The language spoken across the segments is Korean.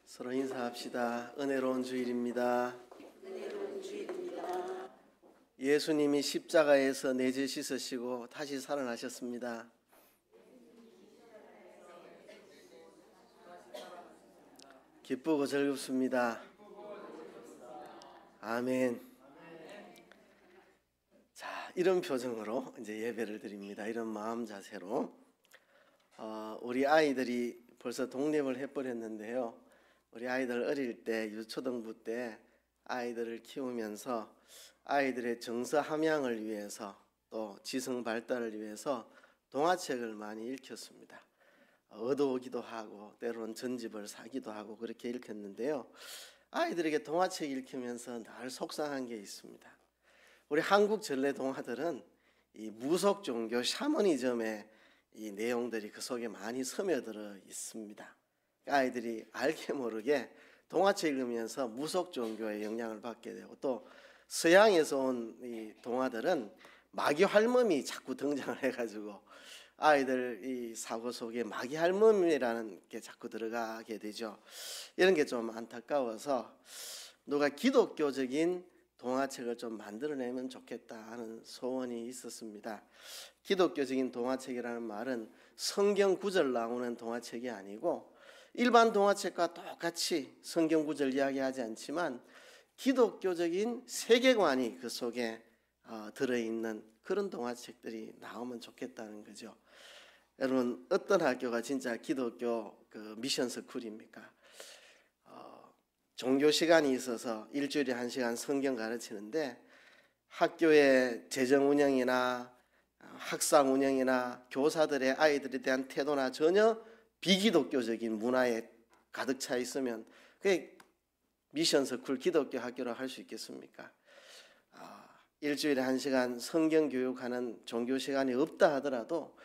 서로 인사합시다. 은혜로운 주일입니다. 예수님이 십자가에서 내 죄 씻으시고 다시 살아나셨습니다. 기쁘고 즐겁습니다. 아멘. 자, 이런 표정으로 이제 예배를 드립니다. 이런 마음 자세로. 우리 아이들이 벌써 독립을 해버렸는데요. 우리 아이들 어릴 때 유초등부 때 아이들을 키우면서 아이들의 정서 함양을 위해서 또 지성 발달을 위해서 동화책을 많이 읽혔습니다. 얻어오기도 하고 때로는 전집을 사기도 하고 그렇게 읽혔는데요. 아이들에게 동화책 읽히면서 늘 속상한 게 있습니다. 우리 한국 전래 동화들은 이 무속 종교 샤머니즘의 이 내용들이 그 속에 많이 스며들어 있습니다. 아이들이 알게 모르게 동화책 읽으면서 무속 종교의 영향을 받게 되고, 또 서양에서 온 이 동화들은 마귀 할멈이 자꾸 등장을 해가지고 아이들 이 사고 속에 마귀 할멈이라는 게 자꾸 들어가게 되죠. 이런 게 좀 안타까워서 누가 기독교적인 동화책을 좀 만들어내면 좋겠다 하는 소원이 있었습니다. 기독교적인 동화책이라는 말은 성경 구절 나오는 동화책이 아니고 일반 동화책과 똑같이 성경 구절 이야기하지 않지만 기독교적인 세계관이 그 속에 들어있는 그런 동화책들이 나오면 좋겠다는 거죠. 여러분, 어떤 학교가 진짜 기독교 그 미션 스쿨입니까? 종교 시간이 있어서 일주일에 1시간 성경 가르치는데 학교의 재정 운영이나 학상 운영이나 교사들의 아이들에 대한 태도나 전혀 비기독교적인 문화에 가득 차 있으면 그게 미션 스쿨 기독교 학교로 할 수 있겠습니까? 일주일에 1시간 성경 교육하는 종교 시간이 없다 하더라도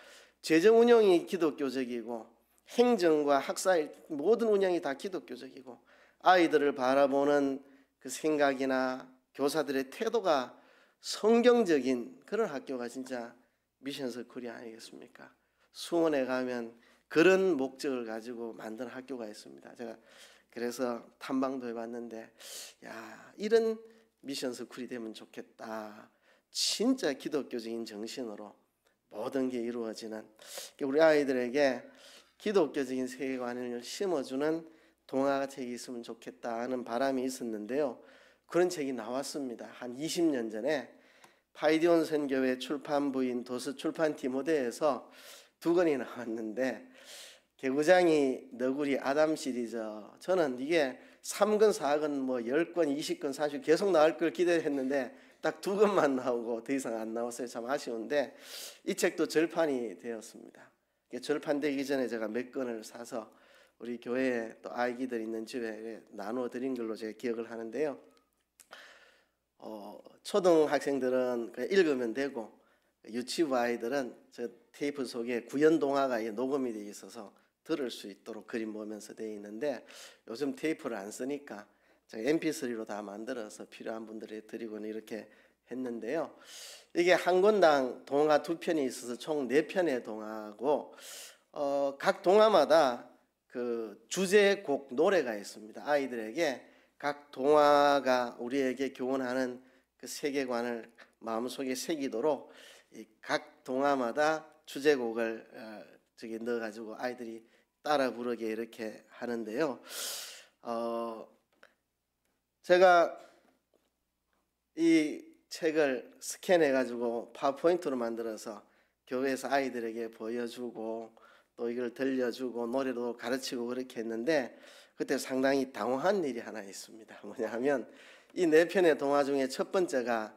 재정 운영이 기독교적이고 행정과 학사의 모든 운영이 다 기독교적이고 아이들을 바라보는 그 생각이나 교사들의 태도가 성경적인 그런 학교가 진짜 미션 스쿨이 아니겠습니까? 수원에 가면 그런 목적을 가지고 만든 학교가 있습니다. 제가 그래서 탐방도 해봤는데, 야, 이런 미션 스쿨이 되면 좋겠다. 진짜 기독교적인 정신으로 모든 게 이루어지는, 우리 아이들에게 기독교적인 세계관을 심어주는 동화책이 있으면 좋겠다 하는 바람이 있었는데요. 그런 책이 나왔습니다. 한 20년 전에 파이디온 선교회 출판부인 도서 출판 디모데에서 2권이 나왔는데, 개구장이 너구리 아담 시리즈, 저는 이게 3권 4권 뭐 10권 20권 40권 계속 나올 걸 기대했는데 딱 2권만 나오고 더 이상 안 나왔어요. 참 아쉬운데 이 책도 절판이 되었습니다. 절판되기 전에 제가 몇 권을 사서 우리 교회에 또 아이들 있는 집에 나누어 드린 걸로 제가 기억을 하는데요. 초등학생들은 그냥 읽으면 되고 유치부 아이들은 저 테이프 속에 구연 동화가 녹음이 되어 있어서 들을 수 있도록 그림 보면서 되어 있는데, 요즘 테이프를 안 쓰니까 제가 mp3로 다 만들어서 필요한 분들에 드리고는 이렇게 했는데요. 이게 한 권당 동화 2편이 있어서 총 4편의 동화고, 각 동화마다 그 주제곡 노래가 있습니다. 아이들에게 각 동화가 우리에게 교훈하는 그 세계관을 마음속에 새기도록 각 동화마다 주제곡을 넣어가지고 아이들이 따라 부르게 이렇게 하는데요. 제가 이 책을 스캔해가지고 파워포인트로 만들어서 교회에서 아이들에게 보여주고 또 이걸 들려주고 노래도 가르치고 그렇게 했는데, 그때 상당히 당황한 일이 하나 있습니다. 뭐냐 하면 이 4편의 동화 중에 첫 번째가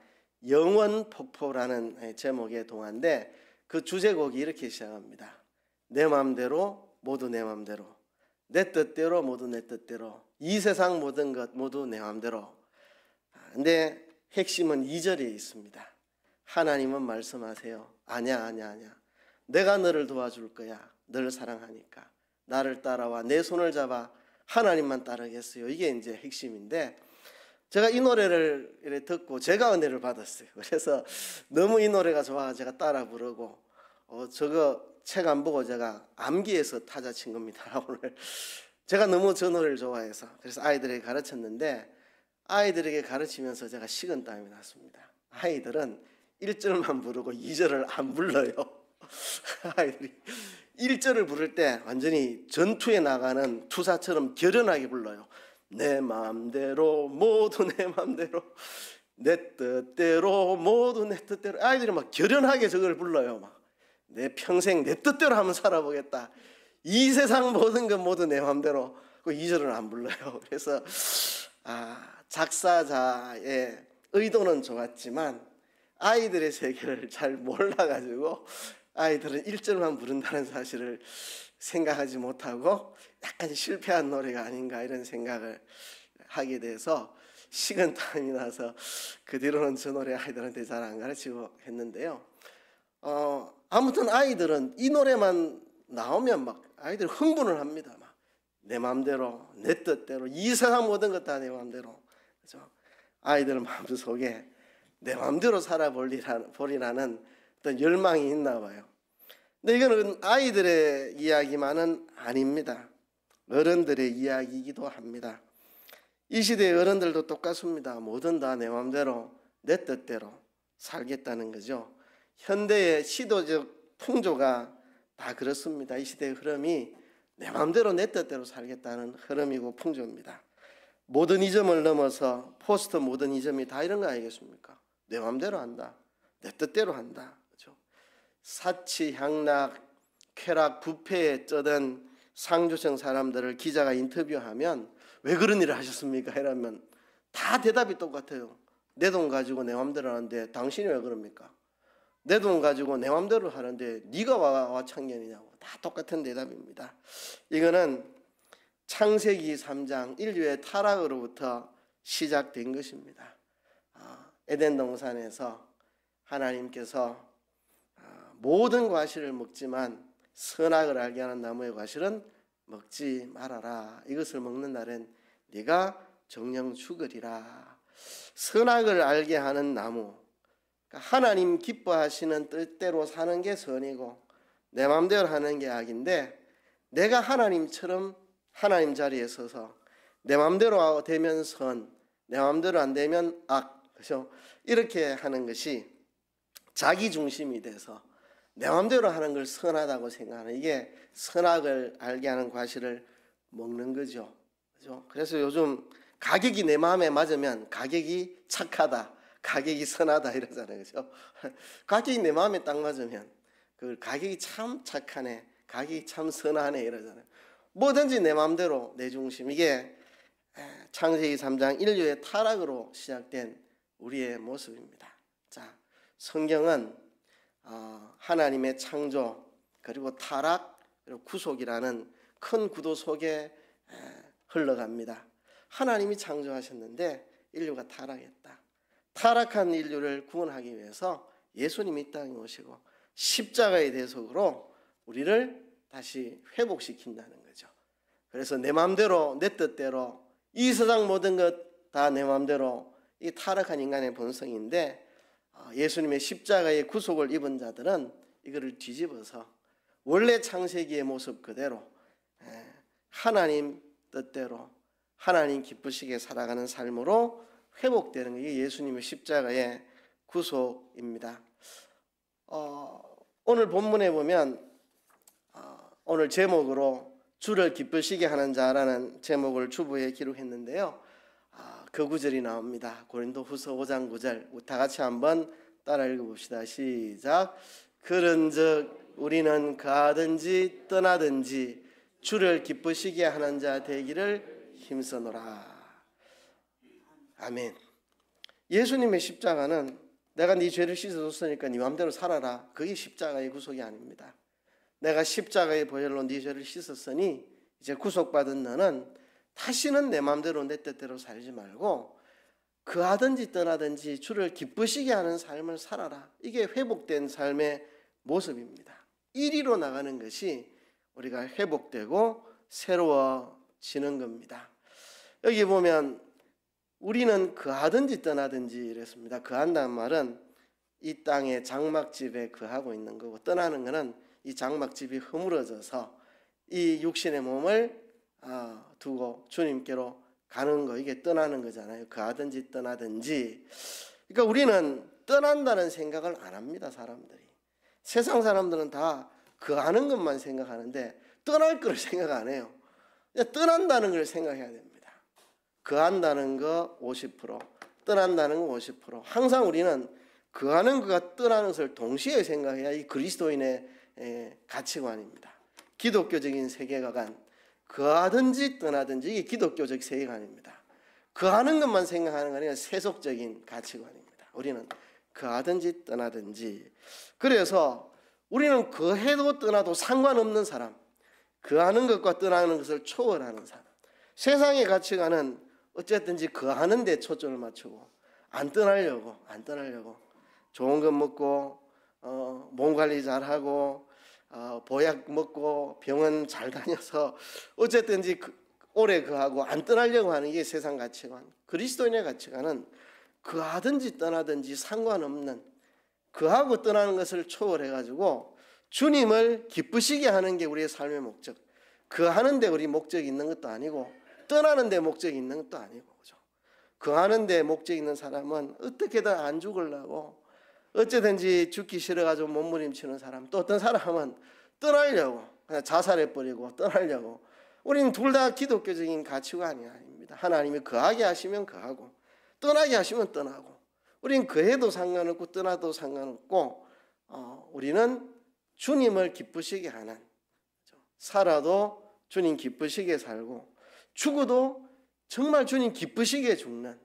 영원 폭포라는 제목의 동화인데, 그 주제곡이 이렇게 시작합니다. 내 맘대로 모두 내 맘대로, 내 뜻대로 모두 내 뜻대로, 이 세상 모든 것 모두 내 맘대로. 근데 핵심은 2절에 있습니다. 하나님은 말씀하세요. 아니야. 내가 너를 도와줄 거야. 너를 사랑하니까 나를 따라와. 내 손을 잡아. 하나님만 따르겠어요. 이게 이제 핵심인데, 제가 이 노래를 듣고 제가 은혜를 받았어요. 그래서 너무 이 노래가 좋아서 제가 따라 부르고, 저거 책 안 보고 제가 암기해서 타자 친 겁니다. 오늘 제가 너무 저 노래를 좋아해서 그래서 아이들에게 가르쳤는데 아이들에게 가르치면서 제가 식은땀이 났습니다. 아이들은 1절만 부르고 2절을 안 불러요. 아이들이 1절을 부를 때 완전히 전투에 나가는 투사처럼 결연하게 불러요. 내 맘대로 모두 내 맘대로 내 뜻대로 모두 내 뜻대로. 아이들이 막 결연하게 저걸 불러요. 막 내 평생 내 뜻대로 한번 살아보겠다. 이 세상 모든 것 모두 내 맘대로. 그 2절은 안 불러요. 그래서 작사자의 의도는 좋았지만 아이들의 세계를 잘 몰라가지고 아이들은 1절만 부른다는 사실을 생각하지 못하고 약간 실패한 노래가 아닌가 이런 생각을 하게 돼서 식은땀이 나서 그 뒤로는 저 노래 아이들한테 잘 안 가르치고 했는데요. 아무튼 아이들은 이 노래만 나오면 막 아이들 흥분을 합니다. 막 내 마음대로 내 뜻대로 이 세상 모든 것 다 내 마음대로. 그렇죠? 아이들 마음속에 내 마음대로 살아보리라는 어떤 열망이 있나 봐요. 근데 이거는 아이들의 이야기만은 아닙니다. 어른들의 이야기이기도 합니다. 이 시대의 어른들도 똑같습니다. 뭐든 다 내 마음대로 내 뜻대로 살겠다는 거죠. 현대의 시도적 풍조가 다 그렇습니다. 이 시대의 흐름이 내 마음대로 내 뜻대로 살겠다는 흐름이고 풍조입니다. 모더니즘을 넘어서 포스트 모더니즘이 다 이런 거 아니겠습니까? 내 마음대로 한다. 내 뜻대로 한다. 그렇죠? 사치, 향락, 쾌락, 부패에 쩌든 상류층 사람들을 기자가 인터뷰하면 왜 그런 일을 하셨습니까? 이러면 다 대답이 똑같아요. 내 돈 가지고 내 마음대로 하는데 당신이 왜 그럽니까? 내 돈 가지고 내 마음대로 하는데 네가 와 참견이냐고. 다 똑같은 대답입니다. 이거는 창세기 3장 인류의 타락으로부터 시작된 것입니다. 에덴 동산에서 하나님께서 모든 과실을 먹지만 선악을 알게 하는 나무의 과실은 먹지 말아라. 이것을 먹는 날엔 네가 정령 죽으리라. 선악을 알게 하는 나무, 하나님 기뻐하시는 뜻대로 사는 게 선이고 내 마음대로 하는 게 악인데, 내가 하나님처럼 하나님 자리에 서서 내 마음대로 되면 선, 내 마음대로 안 되면 악, 그렇죠? 이렇게 하는 것이 자기 중심이 돼서 내 마음대로 하는 걸 선하다고 생각하는, 이게 선악을 알게 하는 과실을 먹는 거죠. 그렇죠? 그래서 요즘 가격이 내 마음에 맞으면 가격이 착하다, 가격이 선하다 이러잖아요. 그렇죠? 가격이 내 마음에 딱 맞으면 그 가격이 참 착하네, 가격이 참 선하네 이러잖아요. 뭐든지 내 마음대로 내 중심, 이게 창세기 3장 인류의 타락으로 시작된 우리의 모습입니다. 자, 성경은 하나님의 창조 그리고 타락 그리고 구속이라는 큰 구도 속에 흘러갑니다. 하나님이 창조하셨는데 인류가 타락했다. 타락한 인류를 구원하기 위해서 예수님이 이 땅에 오시고 십자가의 대속으로 우리를 다시 회복시킨다는 거죠. 그래서 내 마음대로 내 뜻대로 이 세상 모든 것 다 내 마음대로, 이 타락한 인간의 본성인데 예수님의 십자가의 구속을 입은 자들은 이거를 뒤집어서 원래 창세기의 모습 그대로 하나님 뜻대로 하나님 기쁘시게 살아가는 삶으로 회복되는 게 예수님의 십자가의 구속입니다. 오늘 본문에 보면 오늘 제목으로 주를 기쁘시게 하는 자라는 제목을 주부에 기록했는데요. 그 구절이 나옵니다. 고린도후서 5장 9절 다 같이 한번 따라 읽어봅시다. 시작. 그런즉 우리는 가든지 떠나든지 주를 기쁘시게 하는 자 되기를 힘써노라. 아멘. 예수님의 십자가는 내가 네 죄를 씻어줬으니까 네 마음대로 살아라, 그게 십자가의 구속이 아닙니다. 내가 십자가의 보혈로 네 죄를 씻었으니 이제 구속받은 너는 다시는 내 마음대로 내 뜻대로 살지 말고 그하든지 떠나든지 주를 기쁘시게 하는 삶을 살아라. 이게 회복된 삶의 모습입니다. 이리로 나가는 것이 우리가 회복되고 새로워지는 겁니다. 여기 보면 우리는 그하든지 떠나든지 이랬습니다. 그한다는 말은 이 땅의 장막집에 거하고 있는 거고, 떠나는 것은 이 장막집이 허물어져서 이 육신의 몸을 두고 주님께로 가는 거, 이게 떠나는 거잖아요. 가든지 떠나든지. 그러니까 우리는 떠난다는 생각을 안 합니다. 사람들이. 세상 사람들은 다 거하는 것만 생각하는데 떠날 걸 생각 안 해요. 떠난다는 걸 생각해야 됩니다. 거한다는 거 50%, 떠난다는 거 50%. 항상 우리는 거하는 것과 떠나는 것을 동시에 생각해야 이 그리스도인의 가치관입니다. 기독교적인 세계관, 거하든지 떠나든지, 이게 기독교적 세계관입니다. 거하는 것만 생각하는 거 아니라 세속적인 가치관입니다. 우리는 거하든지 떠나든지. 그래서 우리는 거해도 떠나도 상관없는 사람, 거하는 것과 떠나는 것을 초월하는 사람. 세상의 가치관은 어쨌든지 거하는 데 초점을 맞추고 안 떠나려고 좋은 것 먹고 몸 관리 잘하고 보약 먹고 병원 잘 다녀서 어쨌든지 오래 거하고 안 떠나려고 하는 게 세상 가치관. 그리스도인의 가치관은 거하든지 떠나든지 상관없는, 거하고 떠나는 것을 초월해가지고 주님을 기쁘시게 하는 게 우리의 삶의 목적. 거하는 데 우리 목적이 있는 것도 아니고 떠나는 데 목적이 있는 것도 아니고, 그죠? 거하는 데 목적이 있는 사람은 어떻게든 안 죽으려고 어쨌든지 죽기 싫어가지고 몸부림치는 사람, 또 어떤 사람은 떠나려고 그냥 자살해버리고 떠나려고. 우리는 둘 다 기독교적인 가치관이 아닙니다. 하나님이 거하게 하시면 거하고 떠나게 하시면 떠나고, 우리는 거해도 상관없고 떠나도 상관없고 우리는 주님을 기쁘시게 하는, 살아도 주님 기쁘시게 살고 죽어도 정말 주님 기쁘시게 죽는,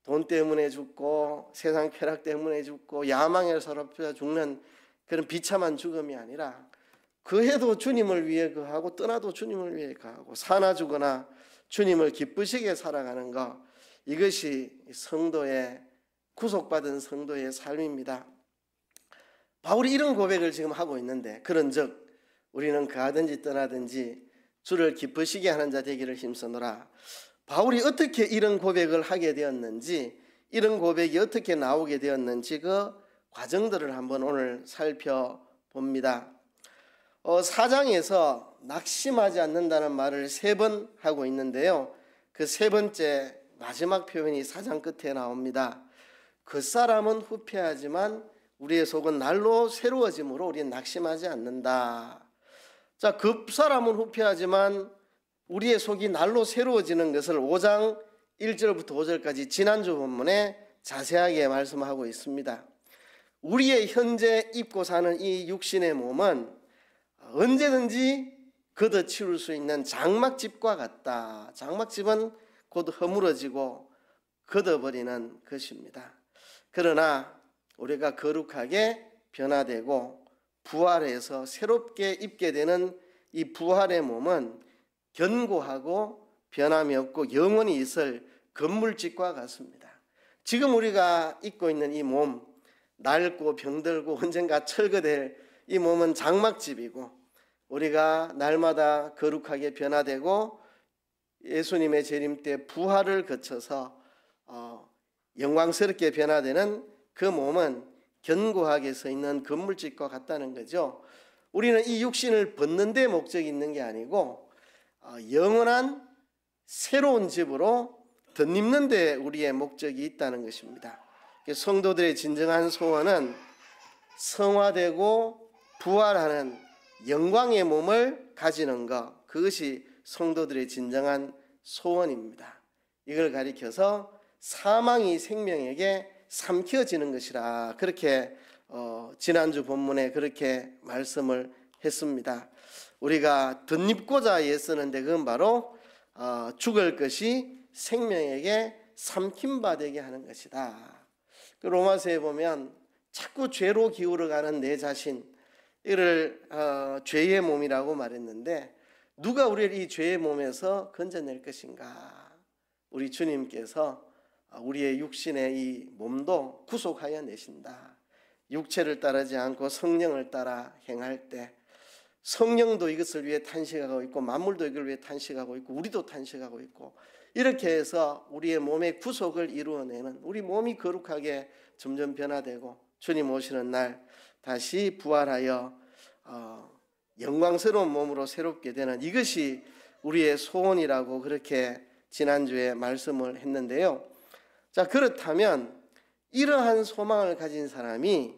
돈 때문에 죽고 세상 쾌락 때문에 죽고 야망에 사로잡혀 죽는 그런 비참한 죽음이 아니라 거해도 주님을 위해 거하고 떠나도 주님을 위해 거하고 사나 죽거나 주님을 기쁘시게 살아가는 것, 이것이 성도의, 구속받은 성도의 삶입니다. 바울이 이런 고백을 지금 하고 있는데, 그런즉 우리는 거하든지 떠나든지 주를 기쁘시게 하는 자 되기를 힘쓰노라. 바울이 어떻게 이런 고백을 하게 되었는지, 이런 고백이 어떻게 나오게 되었는지 그 과정들을 한번 오늘 살펴봅니다. 4장에서 낙심하지 않는다는 말을 3번 하고 있는데요, 그 3번째 마지막 표현이 4장 끝에 나옵니다. 그 사람은 후패하지만 우리의 속은 날로 새로워짐으로 우리는 낙심하지 않는다. 자, 그 사람은 후패하지만 우리의 속이 날로 새로워지는 것을 5장 1절부터 5절까지 지난주 본문에 자세하게 말씀하고 있습니다. 우리의 현재 입고 사는 이 육신의 몸은 언제든지 걷어치울 수 있는 장막집과 같다. 장막집은 곧 허물어지고 걷어버리는 것입니다. 그러나 우리가 거룩하게 변화되고 부활해서 새롭게 입게 되는 이 부활의 몸은 견고하고 변함이 없고 영원히 있을 건물집과 같습니다. 지금 우리가 입고 있는 이 몸, 낡고 병들고 언젠가 철거될 이 몸은 장막집이고, 우리가 날마다 거룩하게 변화되고 예수님의 재림 때 부활을 거쳐서 영광스럽게 변화되는 그 몸은 견고하게 서 있는 건물집과 같다는 거죠. 우리는 이 육신을 벗는 데 목적이 있는 게 아니고 영원한 새로운 집으로 덧입는 데 우리의 목적이 있다는 것입니다. 성도들의 진정한 소원은 성화되고 부활하는 영광의 몸을 가지는 것, 그것이 성도들의 진정한 소원입니다. 이걸 가리켜서 사망이 생명에게 삼켜지는 것이라, 그렇게 지난주 본문에 그렇게 말씀을 했습니다. 우리가 덧입고자 애쓰는데 그건 바로 죽을 것이 생명에게 삼킴받게 하는 것이다. 로마서에 보면 자꾸 죄로 기울어가는 내 자신, 이를 죄의 몸이라고 말했는데, 누가 우리를 이 죄의 몸에서 건져낼 것인가? 우리 주님께서 우리의 육신의 이 몸도 구속하여 내신다. 육체를 따르지 않고 성령을 따라 행할 때 성령도 이것을 위해 탄식하고 있고 만물도 이걸 위해 탄식하고 있고 우리도 탄식하고 있고, 이렇게 해서 우리의 몸의 구속을 이루어내는, 우리 몸이 거룩하게 점점 변화되고 주님 오시는 날 다시 부활하여 영광스러운 몸으로 새롭게 되는, 이것이 우리의 소원이라고 그렇게 지난주에 말씀을 했는데요. 자, 그렇다면 이러한 소망을 가진 사람이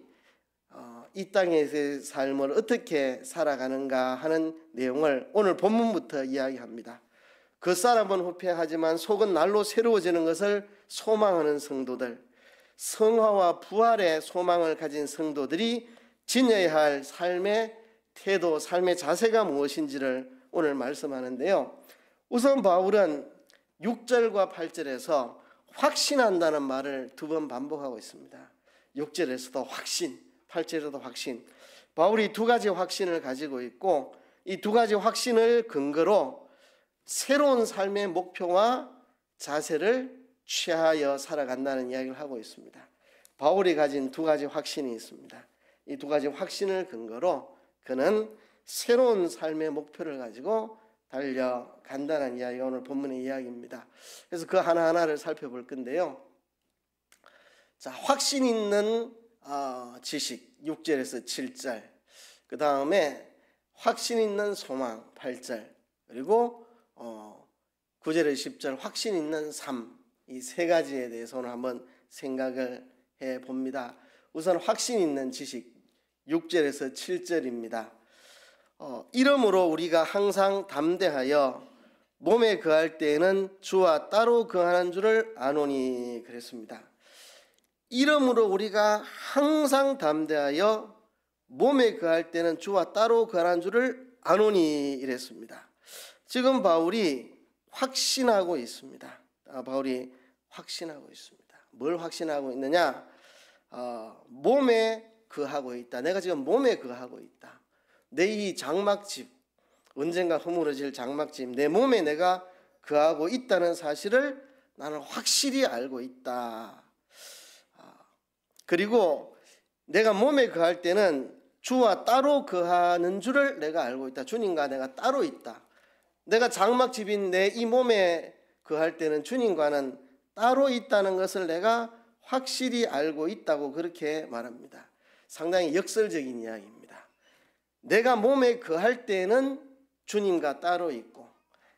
이 땅에서의 삶을 어떻게 살아가는가 하는 내용을 오늘 본문부터 이야기합니다. 그 사람은 후패하지만 속은 날로 새로워지는 것을 소망하는 성도들, 성화와 부활의 소망을 가진 성도들이 지녀야 할 삶의 태도, 삶의 자세가 무엇인지를 오늘 말씀하는데요. 우선 바울은 6절과 8절에서 확신한다는 말을 두 번 반복하고 있습니다. 6절에서도 확신, 8절에서도 확신. 바울이 두 가지 확신을 가지고 있고 이 두 가지 확신을 근거로 새로운 삶의 목표와 자세를 취하여 살아간다는 이야기를 하고 있습니다. 바울이 가진 두 가지 확신이 있습니다. 이 두 가지 확신을 근거로 그는 새로운 삶의 목표를 가지고 달려간다는 이야기가 오늘 본문의 이야기입니다. 그래서 그 하나하나를 살펴볼 건데요. 자, 확신 있는 지식 6절에서 7절, 그 다음에 확신 있는 소망 8절, 그리고 9절에서 10절 확신 있는 삶, 이 세 가지에 대해서 오늘 한번 생각을 해봅니다. 우선 확신 있는 지식 6절에서 7절입니다. 이러므로 우리가 항상 담대하여 몸에 거할 때에는 주와 따로 거하는 줄을 아노니 그랬습니다. 이러므로 우리가 항상 담대하여 몸에 거할 때는 주와 따로 거하는 줄을 아노니 이랬습니다. 지금 바울이 확신하고 있습니다. 바울이 확신하고 있습니다. 뭘 확신하고 있느냐? 몸에 거하고 있다. 내가 지금 몸에 거하고 있다. 내 이 장막집, 언젠가 허물어질 장막집, 내 몸에 내가 거하고 있다는 사실을 나는 확실히 알고 있다. 그리고 내가 몸에 거할 때는 주와 따로 거하는 줄을 내가 알고 있다. 주님과 내가 따로 있다. 내가 장막집인 내 이 몸에 거할 때는 주님과는 따로 있다는 것을 내가 확실히 알고 있다고 그렇게 말합니다. 상당히 역설적인 이야기입니다. 내가 몸에 거할 때는 주님과 따로 있고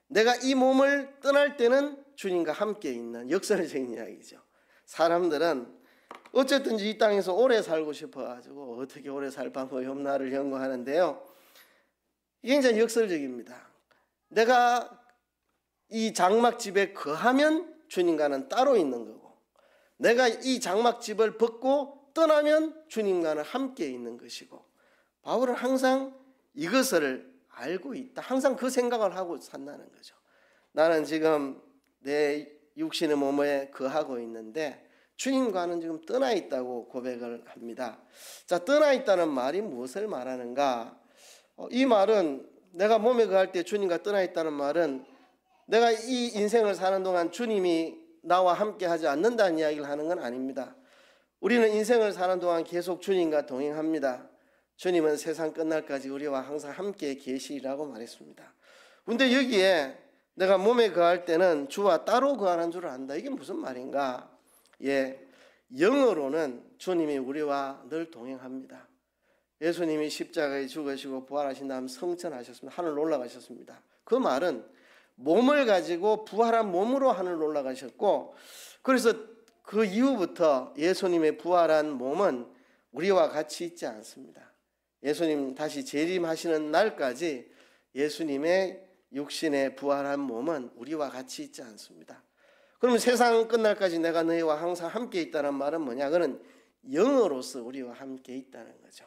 내가 이 몸을 떠날 때는 주님과 함께 있는 역설적인 이야기죠. 사람들은 어쨌든지 이 땅에서 오래 살고 싶어가지고 어떻게 오래 살 방법이 없나를 연구하는데요. 이게 굉장히 역설적입니다. 내가 이 장막집에 거하면 주님과는 따로 있는 거고 내가 이 장막집을 벗고 떠나면 주님과는 함께 있는 것이고 바울은 항상 이것을 알고 있다. 항상 그 생각을 하고 산다는 거죠. 나는 지금 내 육신의 몸에 거하고 있는데 주님과는 지금 떠나 있다고 고백을 합니다. 자, 떠나 있다는 말이 무엇을 말하는가? 이 말은 내가 몸에 거할 때 주님과 떠나 있다는 말은 내가 이 인생을 사는 동안 주님이 나와 함께 하지 않는다는 이야기를 하는 건 아닙니다. 우리는 인생을 사는 동안 계속 주님과 동행합니다. 주님은 세상 끝날까지 우리와 항상 함께 계시리라고 말했습니다. 그런데 여기에 내가 몸에 거할 때는 주와 따로 거하는 줄 안다. 이게 무슨 말인가? 영어로는 주님이 우리와 늘 동행합니다. 예수님이 십자가에 죽으시고 부활하신 다음 성천하셨습니다. 하늘로 올라가셨습니다. 그 말은 몸을 가지고 부활한 몸으로 하늘로 올라가셨고 그래서 그 이후부터 예수님의 부활한 몸은 우리와 같이 있지 않습니다. 예수님 다시 재림하시는 날까지 예수님의 육신의 부활한 몸은 우리와 같이 있지 않습니다. 그러면 세상 끝날까지 내가 너희와 항상 함께 있다는 말은 뭐냐? 그는 영으로서 우리와 함께 있다는 거죠.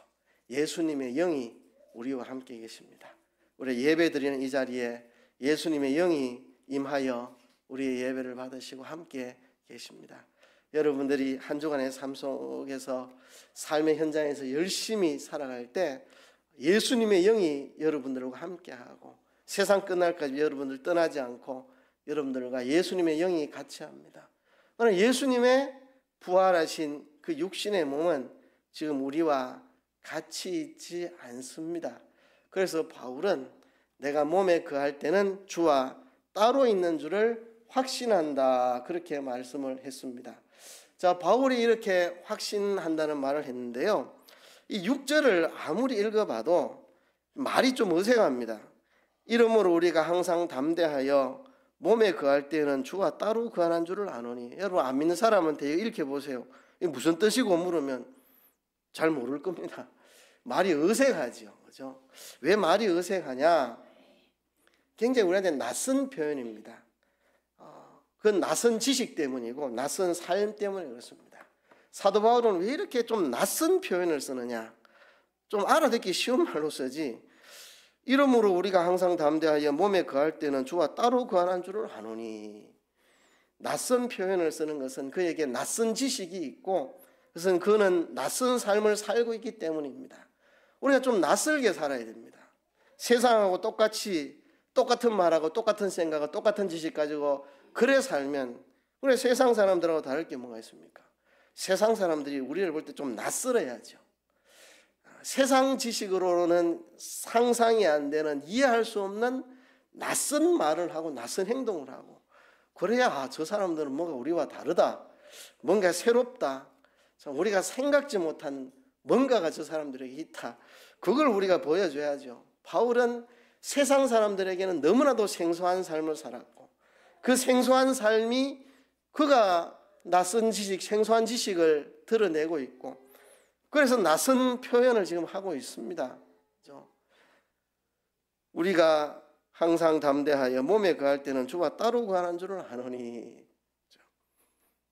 예수님의 영이 우리와 함께 계십니다. 우리 예배드리는 이 자리에 예수님의 영이 임하여 우리의 예배를 받으시고 함께 계십니다. 여러분들이 한 주간의 삶 속에서 삶의 현장에서 열심히 살아갈 때 예수님의 영이 여러분들과 함께하고 세상 끝날까지 여러분들 떠나지 않고 여러분들과 예수님의 영이 같이 합니다. 그러나 예수님의 부활하신 그 육신의 몸은 지금 우리와 같이 있지 않습니다. 그래서 바울은 내가 몸에 거할 때는 주와 따로 있는 줄을 확신한다 그렇게 말씀을 했습니다. 자, 바울이 이렇게 확신한다는 말을 했는데요. 이 6절을 아무리 읽어봐도 말이 좀 어색합니다. 이러므로 우리가 항상 담대하여 몸에 거할 때에는 주와 따로 거하는 줄을 아노니. 여러분 안 믿는 사람한테 읽혀보세요. 이게 무슨 뜻이고 물으면 잘 모를 겁니다. 말이 어색하죠. 그죠? 왜 말이 어색하냐? 굉장히 우리한테 낯선 표현입니다. 그건 낯선 지식 때문이고 낯선 삶 때문에 그렇습니다. 사도 바울은 왜 이렇게 좀 낯선 표현을 쓰느냐? 좀 알아듣기 쉬운 말로 쓰지. 이러므로 우리가 항상 담대하여 몸에 거할 때는 주와 따로 거하는 줄을 아노니. 낯선 표현을 쓰는 것은 그에게 낯선 지식이 있고 그것은 그는 낯선 삶을 살고 있기 때문입니다. 우리가 좀 낯설게 살아야 됩니다. 세상하고 똑같은 말하고 똑같은 생각하고 똑같은 지식 가지고 그래 살면 우리 세상 사람들하고 다를 게 뭐가 있습니까? 세상 사람들이 우리를 볼 때 좀 낯설어야죠. 세상 지식으로는 상상이 안 되는, 이해할 수 없는 낯선 말을 하고 낯선 행동을 하고, 그래야 저 사람들은 뭔가 우리와 다르다, 뭔가 새롭다, 우리가 생각지 못한 뭔가가 저 사람들에게 있다, 그걸 우리가 보여줘야죠. 바울은 세상 사람들에게는 너무나도 생소한 삶을 살았고, 그 생소한 삶이 그가 낯선 지식, 생소한 지식을 드러내고 있고, 그래서 낯선 표현을 지금 하고 있습니다. 우리가 항상 담대하여 몸에 거할 때는 주와 따로 거하는 줄을 아노니.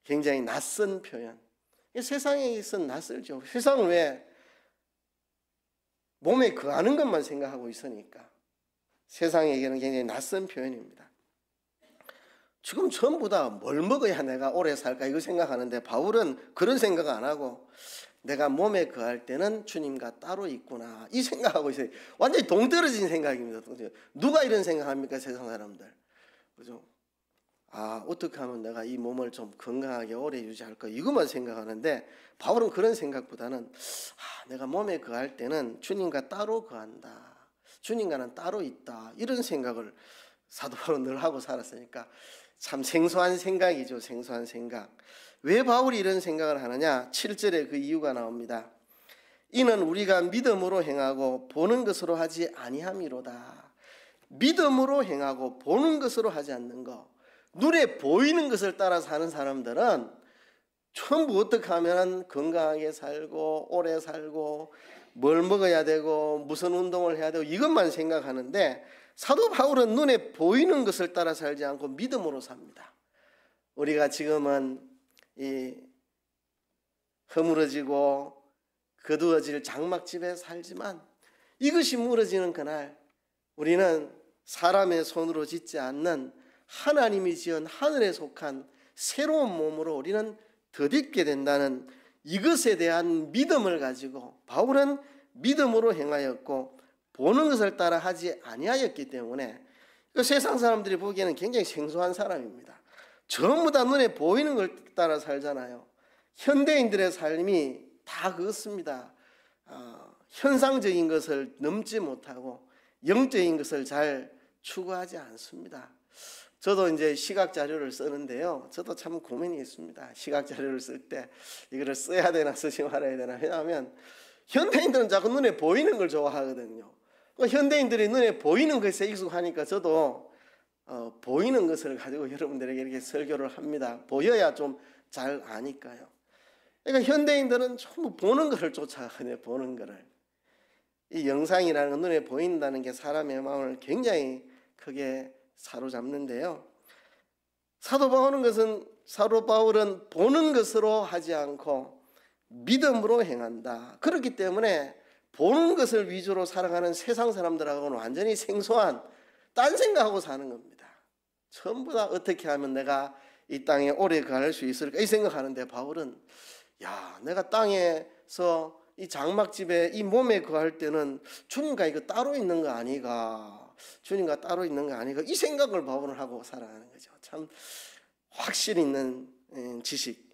굉장히 낯선 표현. 세상에 있어 낯설죠. 세상은 왜 몸에 거하는 것만 생각하고 있으니까 세상에게는 굉장히 낯선 표현입니다. 지금 전부 다 뭘 먹어야 내가 오래 살까 이거 생각하는데, 바울은 그런 생각 안 하고 내가 몸에 거할 때는 주님과 따로 있구나 이 생각하고 있어요. 완전히 동떨어진 생각입니다. 누가 이런 생각합니까? 세상 사람들. 그죠? 어떻게 하면 내가 이 몸을 좀 건강하게 오래 유지할까 이것만 생각하는데, 바울은 그런 생각보다는 내가 몸에 거할 때는 주님과 따로 거한다, 주님과는 따로 있다, 이런 생각을 사도 바울은 늘 하고 살았으니까 참 생소한 생각이죠. 생소한 생각. 왜 바울이 이런 생각을 하느냐? 7절에 그 이유가 나옵니다. 이는 우리가 믿음으로 행하고 보는 것으로 하지 아니함이로다. 믿음으로 행하고 보는 것으로 하지 않는 것, 눈에 보이는 것을 따라 사는 사람들은 전부 어떻게 하면 건강하게 살고 오래 살고 뭘 먹어야 되고 무슨 운동을 해야 되고 이것만 생각하는데, 사도 바울은 눈에 보이는 것을 따라 살지 않고 믿음으로 삽니다. 우리가 지금은 이 허물어지고 거두어질 장막집에 살지만 이것이 무너지는 그날 우리는 사람의 손으로 짓지 않는 하나님이 지은 하늘에 속한 새로운 몸으로 우리는 덧입게 된다는 이것에 대한 믿음을 가지고 바울은 믿음으로 행하였고 보는 것을 따라 하지 아니하였기 때문에 세상 사람들이 보기에는 굉장히 생소한 사람입니다. 전부 다 눈에 보이는 걸 따라 살잖아요. 현대인들의 삶이 다 그렇습니다. 현상적인 것을 넘지 못하고 영적인 것을 잘 추구하지 않습니다. 저도 이제 시각 자료를 쓰는데요, 저도 참 고민이 있습니다. 시각 자료를 쓸 때 이거를 써야 되나 쓰지 말아야 되나. 왜냐하면 현대인들은 자꾸 눈에 보이는 걸 좋아하거든요. 현대인들이 눈에 보이는 것에 익숙하니까 저도 보이는 것을 가지고 여러분들에게 이렇게 설교를 합니다. 보여야 좀 잘 아니까요. 그러니까 현대인들은 전부 보는 것을 쫓아가거든요. 보는 것을. 이 영상이라는 건 눈에 보인다는 게 사람의 마음을 굉장히 크게 사로잡는데요, 사도 바울은 보는 것으로 하지 않고 믿음으로 행한다. 그렇기 때문에 보는 것을 위주로 살아가는 세상 사람들하고는 완전히 생소한 딴 생각하고 사는 겁니다. 전부 다 어떻게 하면 내가 이 땅에 오래 갈 수 있을까 이 생각하는데, 바울은 내가 땅에서 이 장막집에 이 몸에 거할 때는 주님과 이거 따로 있는 거 아니가, 주님과 따로 있는 거 아니가, 이 생각을 바울은 하고 살아가는 거죠. 참 확신 있는 지식.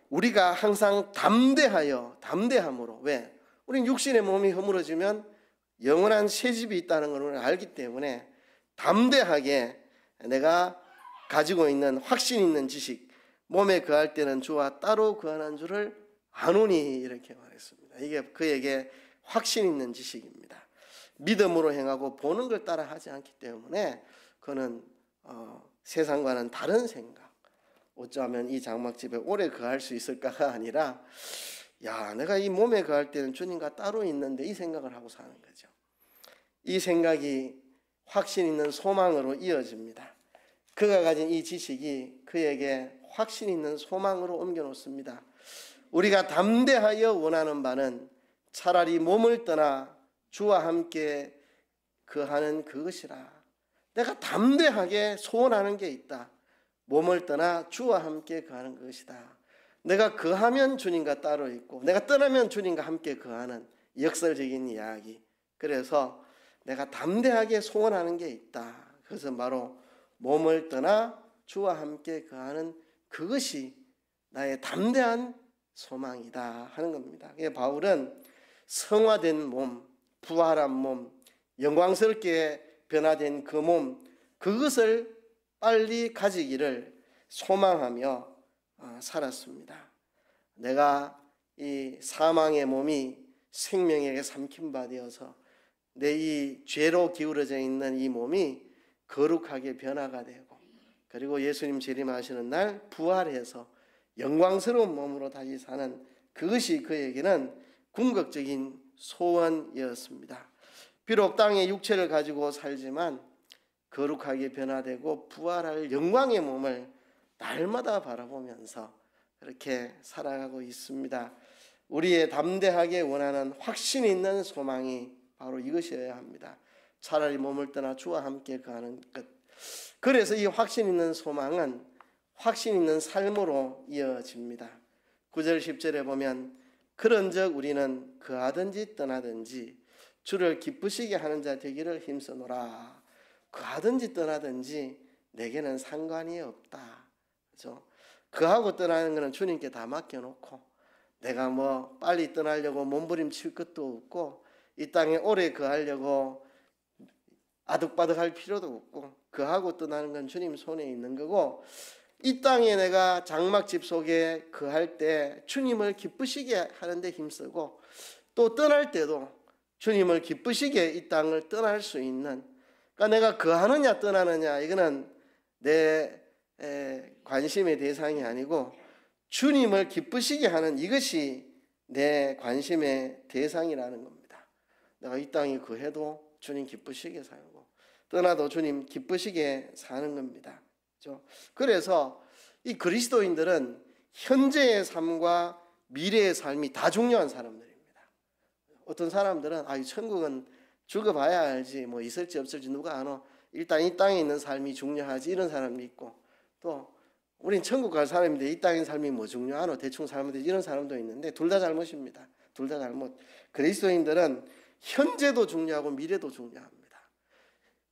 우리가 항상 담대함으로. 왜? 우린 육신의 몸이 허물어지면 영원한 새집이 있다는 걸 알기 때문에 담대하게 내가 가지고 있는 확신 있는 지식, 몸에 거할 때는 주와 따로 거하는 줄을 아노니 이렇게 말했습니다. 이게 그에게 확신 있는 지식입니다. 믿음으로 행하고 보는 걸 따라 하지 않기 때문에 그는 세상과는 다른 생각. 어쩌면 이 장막집에 오래 거할 수 있을까가 아니라 야, 내가 이 몸에 거할 때는 주님과 따로 있는데 이 생각을 하고 사는 거죠. 이 생각이 확신 있는 소망으로 이어집니다. 그가 가진 이 지식이 그에게 확신 있는 소망으로 옮겨 놓습니다. 우리가 담대하여 원하는 바는 차라리 몸을 떠나 주와 함께 거하는 그것이라. 내가 담대하게 소원하는 게 있다. 몸을 떠나 주와 함께 거하는 것이다. 내가 거하면 주님과 따로 있고 내가 떠나면 주님과 함께 거하는 역설적인 이야기. 그래서 내가 담대하게 소원하는 게 있다. 그것은 바로 몸을 떠나 주와 함께 거하는 그것이 나의 담대한 소망이다 하는 겁니다. 바울은 성화된 몸, 부활한 몸, 영광스럽게 변화된 그 몸, 그것을 빨리 가지기를 소망하며 살았습니다. 내가 이 사망의 몸이 생명에게 삼킨 바 되어서 내 이 죄로 기울어져 있는 이 몸이 거룩하게 변화가 되고 그리고 예수님 재림하시는 날 부활해서 영광스러운 몸으로 다시 사는 그것이 그에게는 궁극적인 소원이었습니다. 비록 땅의 육체를 가지고 살지만 거룩하게 변화되고 부활할 영광의 몸을 날마다 바라보면서 그렇게 살아가고 있습니다. 우리의 담대하게 원하는 확신 있는 소망이 바로 이것이어야 합니다. 차라리 몸을 떠나 주와 함께 거하는 것. 그래서 이 확신 있는 소망은 확신 있는 삶으로 이어집니다. 9절 10절에 보면 그런즉 우리는 거하든지 떠나든지 주를 기쁘시게 하는 자 되기를 힘쓰노라. 거하든지 떠나든지 내게는 상관이 없다. 그렇죠? 거하고 떠나는 것은 주님께 다 맡겨놓고 내가 뭐 빨리 떠나려고 몸부림칠 것도 없고 이 땅에 오래 거하려고 아득바득할 필요도 없고 거하고 떠나는 건 주님 손에 있는 거고 이 땅에 내가 장막집 속에 거할 때 주님을 기쁘시게 하는 데 힘쓰고 또 떠날 때도 주님을 기쁘시게 이 땅을 떠날 수 있는 그러니까 내가 거하느냐 떠나느냐 이거는 내 관심의 대상이 아니고 주님을 기쁘시게 하는 이것이 내 관심의 대상이라는 겁니다. 내가 이 땅에 거해도 주님 기쁘시게 살고 떠나도 주님 기쁘시게 사는 겁니다. 그렇죠? 그래서 이 그리스도인들은 현재의 삶과 미래의 삶이 다 중요한 사람들입니다. 어떤 사람들은 이 천국은 죽어봐야 알지 뭐 있을지 없을지 누가 아노 일단 이 땅에 있는 삶이 중요하지 이런 사람도 있고 또 우린 천국 갈 사람인데 이 땅의 삶이 뭐 중요하노 대충 살면 되지 이런 사람도 있는데 둘 다 잘못입니다. 둘 다 잘못. 그리스도인들은 현재도 중요하고 미래도 중요합니다.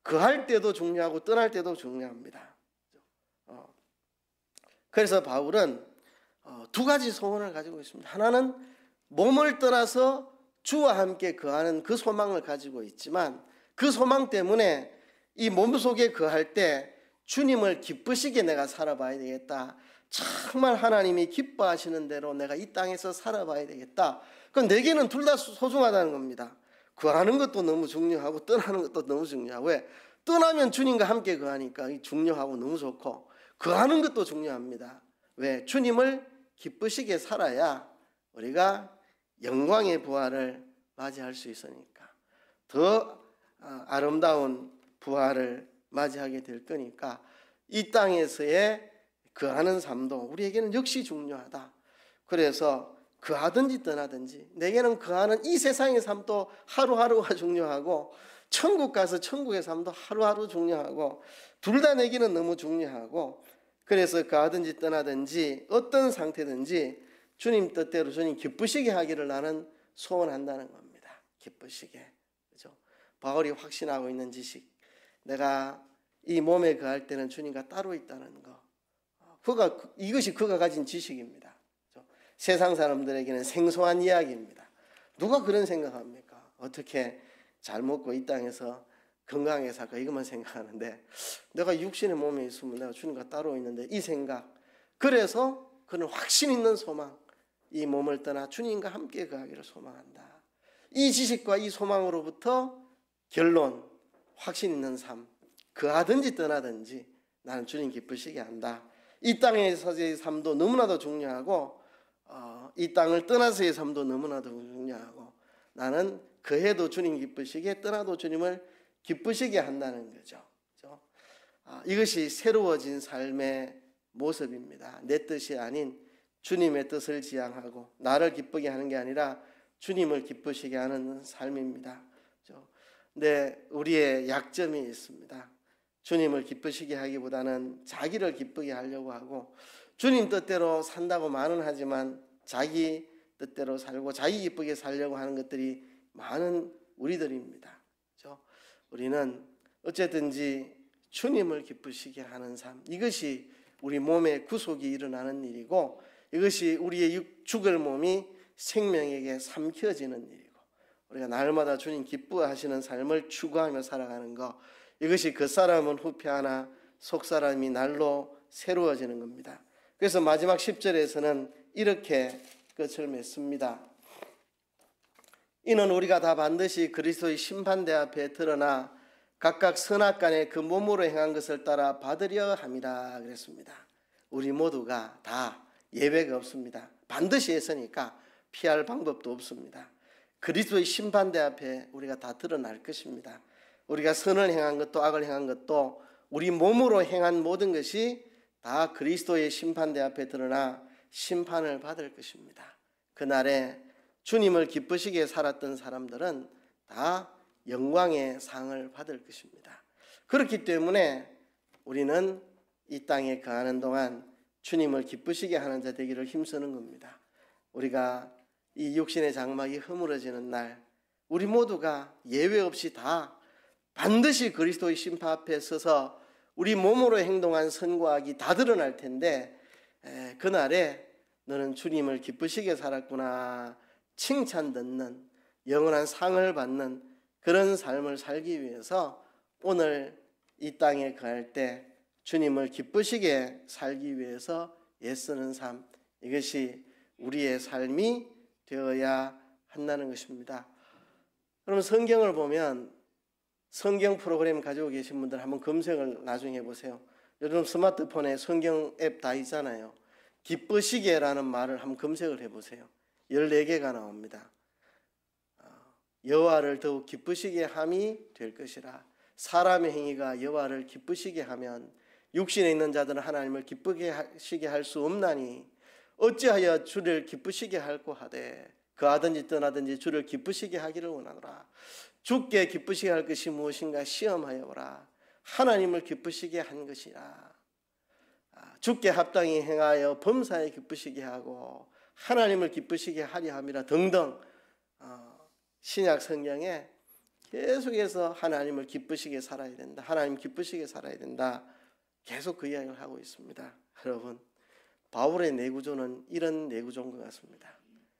거할 때도 중요하고 떠날 때도 중요합니다. 그래서 바울은 두 가지 소원을 가지고 있습니다. 하나는 몸을 떠나서 주와 함께 거하는 그 소망을 가지고 있지만 그 소망 때문에 이 몸속에 거할 때 주님을 기쁘시게 내가 살아봐야 되겠다. 정말 하나님이 기뻐하시는 대로 내가 이 땅에서 살아봐야 되겠다. 그건 내게는 둘 다 소중하다는 겁니다. 거하는 것도 너무 중요하고 떠나는 것도 너무 중요하고 왜? 떠나면 주님과 함께 거하니까 중요하고 너무 좋고 거하는 것도 중요합니다. 왜? 주님을 기쁘시게 살아야 우리가 영광의 부활을 맞이할 수 있으니까 더 아름다운 부활을 맞이하게 될 거니까 이 땅에서의 거하는 삶도 우리에게는 역시 중요하다. 그래서 거하든지 떠나든지 내게는 거하는 이 세상의 삶도 하루하루가 중요하고 천국 가서 천국의 삶도 하루하루 중요하고 둘 다 내게는 너무 중요하고 그래서 거하든지 떠나든지 어떤 상태든지 주님 뜻대로 주님 기쁘시게 하기를 나는 소원한다는 겁니다. 기쁘시게. 그렇죠? 바울이 확신하고 있는 지식. 내가 이 몸에 거할 때는 주님과 따로 있다는 거. 이것이 그가 가진 지식입니다. 그렇죠? 세상 사람들에게는 생소한 이야기입니다. 누가 그런 생각합니까? 어떻게 잘 먹고 이 땅에서 건강하게 살까 이것만 생각하는데 내가 육신의 몸에 있으면 내가 주님과 따로 있는데 이 생각. 그래서 그는 확신 있는 소망. 이 몸을 떠나 주님과 함께 거하기를 소망한다. 이 지식과 이 소망으로부터 결론, 확신 있는 삶, 거하든지 떠나든지 나는 주님 기쁘시게 한다. 이 땅에서의 삶도 너무나도 중요하고 이 땅을 떠나서의 삶도 너무나도 중요하고 나는 거해도 주님 기쁘시게 떠나도 주님을 기쁘시게 한다는 거죠. 그렇죠? 이것이 새로워진 삶의 모습입니다. 내 뜻이 아닌 주님의 뜻을 지향하고 나를 기쁘게 하는 게 아니라 주님을 기쁘시게 하는 삶입니다. 그렇죠? 근데 우리의 약점이 있습니다. 주님을 기쁘시게 하기보다는 자기를 기쁘게 하려고 하고 주님 뜻대로 산다고 말은 하지만 자기 뜻대로 살고 자기 기쁘게 살려고 하는 것들이 많은 우리들입니다. 그렇죠? 우리는 어쨌든지 주님을 기쁘시게 하는 삶, 이것이 우리 몸의 구속이 일어나는 일이고 이것이 우리의 죽을 몸이 생명에게 삼켜지는 일이고 우리가 날마다 주님 기뻐하시는 삶을 추구하며 살아가는 것, 이것이 겉사람은 후패하나 속사람이 날로 새로워지는 겁니다. 그래서 마지막 10절에서는 이렇게 끝을 맺습니다. 이는 우리가 다 반드시 그리스도의 심판대 앞에 드러나 각각 선악간에 그 몸으로 행한 것을 따라 받으려 함이라 그랬습니다. 우리 모두가 다 예외가 없습니다. 반드시 했으니까 피할 방법도 없습니다. 그리스도의 심판대 앞에 우리가 다 드러날 것입니다. 우리가 선을 행한 것도 악을 행한 것도 우리 몸으로 행한 모든 것이 다 그리스도의 심판대 앞에 드러나 심판을 받을 것입니다. 그날에 주님을 기쁘시게 살았던 사람들은 다 영광의 상을 받을 것입니다. 그렇기 때문에 우리는 이 땅에 거하는 동안 주님을 기쁘시게 하는 자 되기를 힘쓰는 겁니다. 우리가 이 육신의 장막이 허물어지는 날 우리 모두가 예외 없이 다 반드시 그리스도의 심판 앞에 서서 우리 몸으로 행동한 선과 악이 다 드러날 텐데 그날에 너는 주님을 기쁘시게 살았구나 칭찬 듣는 영원한 상을 받는 그런 삶을 살기 위해서 오늘 이 땅에 거할 때 주님을 기쁘시게 살기 위해서 애쓰는 삶, 이것이 우리의 삶이 되어야 한다는 것입니다. 그럼 성경을 보면 성경 프로그램 가지고 계신 분들 한번 검색을 나중에 해보세요. 요즘 스마트폰에 성경 앱 다 있잖아요. 기쁘시게라는 말을 한번 검색을 해보세요. 14개가 나옵니다. 여호와를 더욱 기쁘시게 함이 될 것이라. 사람의 행위가 여호와를 기쁘시게 하면 육신에 있는 자들은 하나님을 기쁘게 하시게 할 수 없나니 어찌하여 주를 기쁘시게 할꼬 하되 거하든지 떠나든지 주를 기쁘시게 하기를 원하노라. 주께 기쁘시게 할 것이 무엇인가 시험하여 보라. 하나님을 기쁘시게 한 것이라. 주께 합당히 행하여 범사에 기쁘시게 하고 하나님을 기쁘시게 하려 함이라 등등 신약 성경에 계속해서 하나님을 기쁘시게 살아야 된다. 하나님 기쁘시게 살아야 된다. 계속 그 이야기를 하고 있습니다. 여러분, 바울의 내구조는 이런 내구조인 것 같습니다.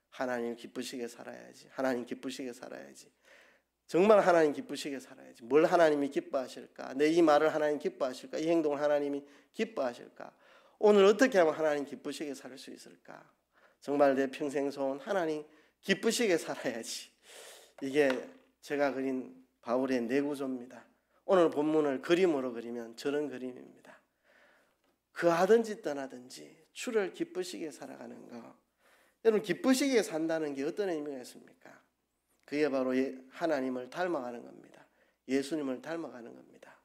하나님 기쁘시게 살아야지. 하나님 기쁘시게 살아야지. 정말 하나님 기쁘시게 살아야지. 뭘 하나님이 기뻐하실까? 내 이 말을 하나님 기뻐하실까? 이 행동을 하나님이 기뻐하실까? 오늘 어떻게 하면 하나님 기쁘시게 살 수 있을까? 정말 내 평생 소원 하나님 기쁘시게 살아야지. 이게 제가 그린 바울의 내구조입니다. 오늘 본문을 그림으로 그리면 저런 그림입니다. 거하든지 떠나든지 주를 기쁘시게 살아가는 거. 여러분, 기쁘시게 산다는 게 어떤 의미가 있습니까? 그게 바로 하나님을 닮아가는 겁니다. 예수님을 닮아가는 겁니다.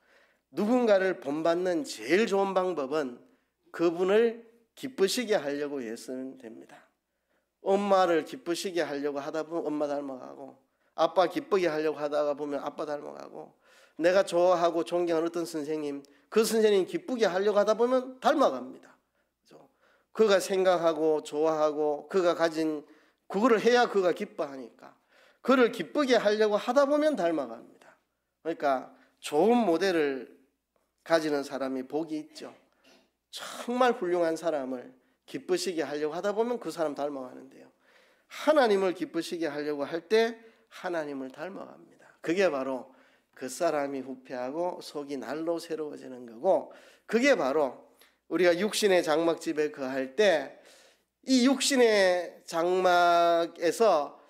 누군가를 본받는 제일 좋은 방법은 그분을 기쁘시게 하려고 애쓰면 됩니다. 엄마를 기쁘시게 하려고 하다 보면 엄마 닮아가고, 아빠 기쁘게 하려고 하다가 보면 아빠 닮아가고, 내가 좋아하고 존경하는 어떤 선생님, 그 선생님 기쁘게 하려고 하다 보면 닮아갑니다. 그렇죠? 그가 생각하고 좋아하고 그가 가진 그거를 해야 그가 기뻐하니까 그를 기쁘게 하려고 하다 보면 닮아갑니다. 그러니까 좋은 모델을 가지는 사람이 복이 있죠. 정말 훌륭한 사람을 기쁘시게 하려고 하다 보면 그 사람 닮아가는데요. 하나님을 기쁘시게 하려고 할 때 하나님을 닮아갑니다. 그게 바로 그 사람이 후패하고 속이 날로 새로워지는 거고, 그게 바로 우리가 육신의 장막집에 거할 때 이 육신의 장막에서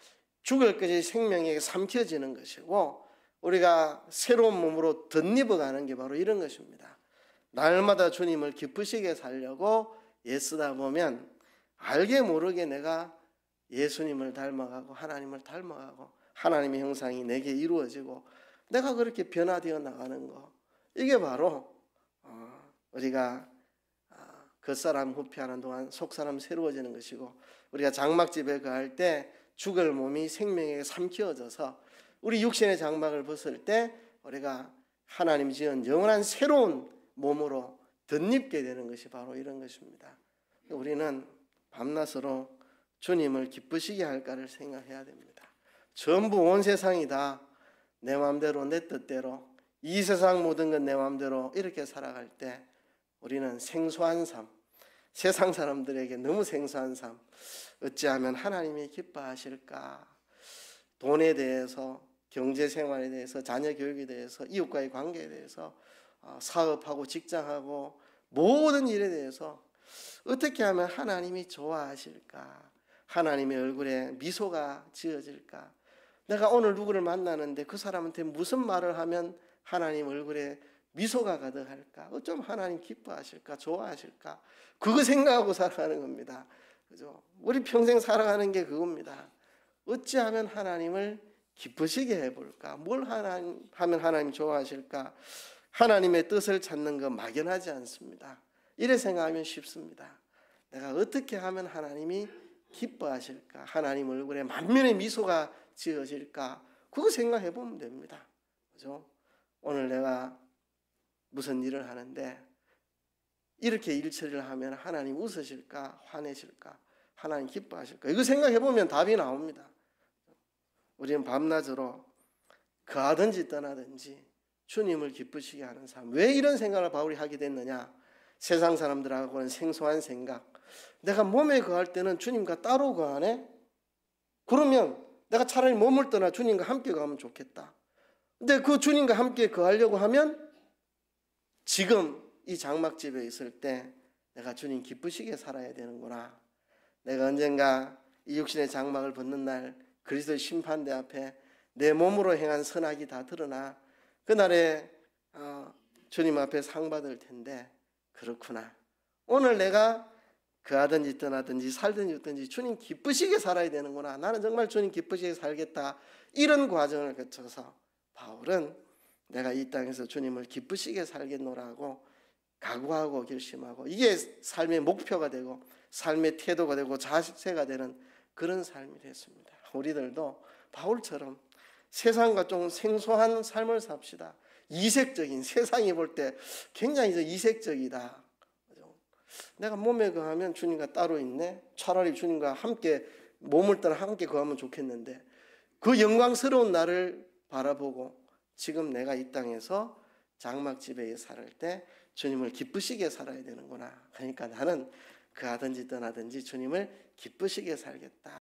죽을 것이 생명에게 삼켜지는 것이고, 우리가 새로운 몸으로 덧입어가는 게 바로 이런 것입니다. 날마다 주님을 기쁘시게 살려고 애쓰다 보면 알게 모르게 내가 예수님을 닮아가고 하나님을 닮아가고 하나님의 형상이 내게 이루어지고 내가 그렇게 변화되어 나가는 거, 이게 바로 우리가 겉사람 후피하는 동안 속사람 새로워지는 것이고, 우리가 장막집에 거할 때 죽을 몸이 생명에게 삼키어져서 우리 육신의 장막을 벗을 때 우리가 하나님 지은 영원한 새로운 몸으로 덧입게 되는 것이 바로 이런 것입니다. 우리는 밤낮으로 주님을 기쁘시게 할까를 생각해야 됩니다. 전부 온 세상이 다 내 마음대로 내 뜻대로, 이 세상 모든 건 내 마음대로 이렇게 살아갈 때 우리는 생소한 삶, 세상 사람들에게 너무 생소한 삶, 어찌하면 하나님이 기뻐하실까? 돈에 대해서, 경제생활에 대해서, 자녀 교육에 대해서, 이웃과의 관계에 대해서, 사업하고 직장하고 모든 일에 대해서 어떻게 하면 하나님이 좋아하실까? 하나님의 얼굴에 미소가 지어질까? 내가 오늘 누구를 만나는데 그 사람한테 무슨 말을 하면 하나님 얼굴에 미소가 가득할까? 어쩜 하나님 기뻐하실까? 좋아하실까? 그거 생각하고 살아가는 겁니다. 그죠? 우리 평생 살아가는 게 그겁니다. 어찌하면 하나님을 기쁘시게 해볼까? 뭘 하면 하나님 좋아하실까? 하나님의 뜻을 찾는 거 막연하지 않습니다. 이래 생각하면 쉽습니다. 내가 어떻게 하면 하나님이 기뻐하실까? 하나님 얼굴에 만면의 미소가 지어질까? 그거 생각해 보면 됩니다. 그죠? 오늘 내가 무슨 일을 하는데 이렇게 일 처리를 하면 하나님 웃으실까? 화내실까? 하나님 기뻐하실까? 이거 생각해 보면 답이 나옵니다. 우리는 밤낮으로 거하든지 떠나든지 주님을 기쁘시게 하는 삶. 왜 이런 생각을 바울이 하게 됐느냐? 세상 사람들하고는 생소한 생각. 내가 몸에 거할 때는 주님과 따로 거하네? 그러면 내가 차라리 몸을 떠나 주님과 함께 거하면 좋겠다. 근데 그 주님과 함께 거하려고 하면 지금 이 장막집에 있을 때 내가 주님 기쁘시게 살아야 되는구나. 내가 언젠가 이 육신의 장막을 벗는 날 그리스도의 심판대 앞에 내 몸으로 행한 선악이 다 드러나 그날에 주님 앞에 상 받을 텐데, 그렇구나. 오늘 내가 거하든지 떠나든지 살든지 죽든지 주님 기쁘시게 살아야 되는구나. 나는 정말 주님 기쁘시게 살겠다. 이런 과정을 거쳐서 바울은 내가 이 땅에서 주님을 기쁘시게 살겠노라고 각오하고 결심하고, 이게 삶의 목표가 되고 삶의 태도가 되고 자세가 되는 그런 삶이 됐습니다. 우리들도 바울처럼 세상과 좀 생소한 삶을 삽시다. 이색적인, 세상이 볼 때 굉장히 이색적이다. 내가 몸에 거하면 주님과 따로 있네. 차라리 주님과 함께 몸을 떠나 함께 거하면 좋겠는데, 그 영광스러운 나를 바라보고 지금 내가 이 땅에서 장막집에 살을 때 주님을 기쁘시게 살아야 되는구나. 그러니까 나는 거하든지 떠나든지 주님을 기쁘시게 살겠다.